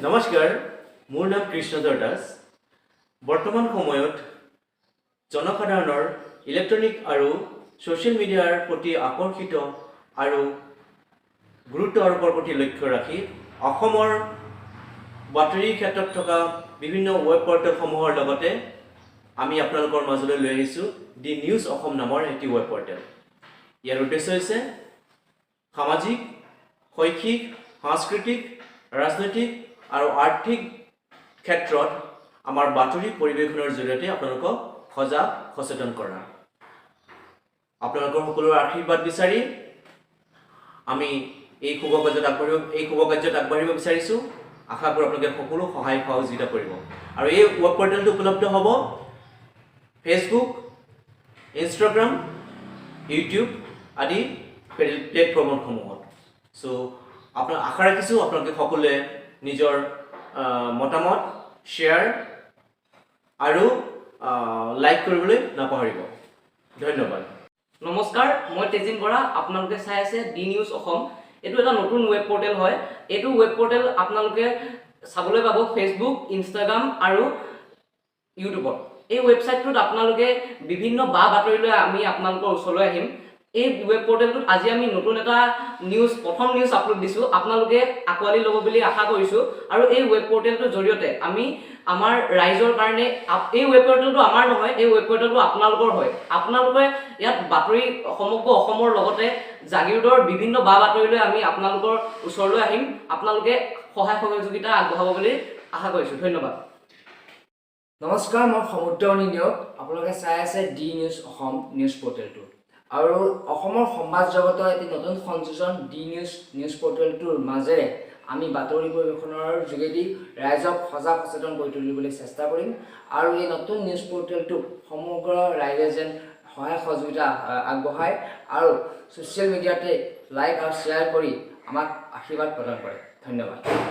নমস্কাৰ, মোৰ নাম কৃষ্ণধৰ দাস। বৰ্তমান সময়ত জনসাধাৰণৰ ইলেক্ট্ৰনিক আৰু ছ'চিয়েল মিডিয়াৰ প্ৰতি আকৰ্ষিত আৰু গুৰুত্ব আৰোপৰ প্ৰতি লক্ষ্য ৰাখি অসমৰ বাতৰিৰ ক্ষেত্ৰত থকা বিভিন্ন ৱেব পৰ্টেলসমূহৰ লগতে আমি আপোনালোকৰ মাজলৈ লৈ আহিছোঁ দি নিউজ অসম নামৰ এটি ৱেব পৰ্টেল। ইয়াৰ উদ্দেশ্য হৈছে সামাজিক, শৈক্ষিক, সাংস্কৃতিক, ৰাজনৈতিক আৰু আৰ্থিক ক্ষেত্ৰত আমাৰ বাতৰি পৰিৱেশনৰ জৰিয়তে আপোনালোকক সজাগ সচেতন কৰা। আপোনালোকৰ সকলোৰে আশীৰ্বাদ বিচাৰি আমি এই শুভ কাৰ্যত আগবাঢ়িব বিচাৰিছোঁ। আশা কৰোঁ আপোনালোকে সকলো সহায় সহযোগিতা কৰিব। আৰু এই ৱেব পৰ্টেলটো উপলব্ধ হ'ব ফেচবুক, ইনষ্টাগ্ৰাম, ইউটিউব আদি প্লেটফৰ্মসমূহত। চ' আশা ৰাখিছোঁ আপোনালোকে সকলোৱে নিজৰ মতামত শ্বেয়াৰ আৰু লাইক কৰিবলৈ নাপাহৰিব। ধন্যবাদ। নমস্কাৰ, মই তেজিন বৰা। আপোনালোকে চাই আছে ডি নিউজ অসম। এইটো এটা নতুন ৱেব পৰ্টেল হয়। এইটো ৱেব পৰ্টেল আপোনালোকে চাবলৈ পাব ফেচবুক, ইনষ্টাগ্ৰাম আৰু ইউটিউবত। এই ৱেবছাইটটোত আপোনালোকে বিভিন্ন বাতৰিলৈ আমি আপোনালোকৰ ওচৰলৈ আহিম। এই ৱেব পৰ্টেলটোত আজি আমি নতুন এটা প্ৰথম নিউজ আপলোড দিছোঁ। আপোনালোকে আঁকোৱালি ল'ব বুলি আশা কৰিছোঁ। আৰু এই ৱেব পৰ্টেলটোৰ জৰিয়তে আমি আমাৰ ৰাইজৰ কাৰণে, এই ৱেব পৰ্টেলটো আমাৰ নহয়, এই ৱেব পৰ্টেলটো আপোনালোকৰ হয়। আপোনালোকে ইয়াত বাতৰি সমগ্ৰ অসমৰ লগতে জাগিৰোডৰ বিভিন্ন বাতৰিলৈ আমি আপোনালোকৰ ওচৰলৈ আহিম। আপোনালোকে সহায় সহযোগিতা আগবঢ়াব বুলি আশা কৰিছোঁ। ধন্যবাদ। নমস্কাৰ, মই সমুদ্ৰমণি নিয়োগ। আপোনালোকে চাই আছে ডি নিউজ অসম নিউজ পৰ্টেলটো। আৰু অসমৰ সমাজ জগতৰ এটি নতুন সংযোজন ডি নিউজ পৰ্টেলটোৰ মাজেৰে আমি বাতৰি পৰিৱেশনৰ যোগেদি ৰাইজক সজাগ সচেতন কৰি তুলিবলৈ চেষ্টা কৰিম। আৰু এই নতুন নিউজ পৰ্টেলটোক সমগ্ৰ ৰাইজে যেন সহায় সহযোগিতা আগবঢ়ায় আৰু ছ'চিয়েল মিডিয়াতে লাইক আৰু শ্বেয়াৰ কৰি আমাক আশীৰ্বাদ প্ৰদান কৰে। ধন্যবাদ।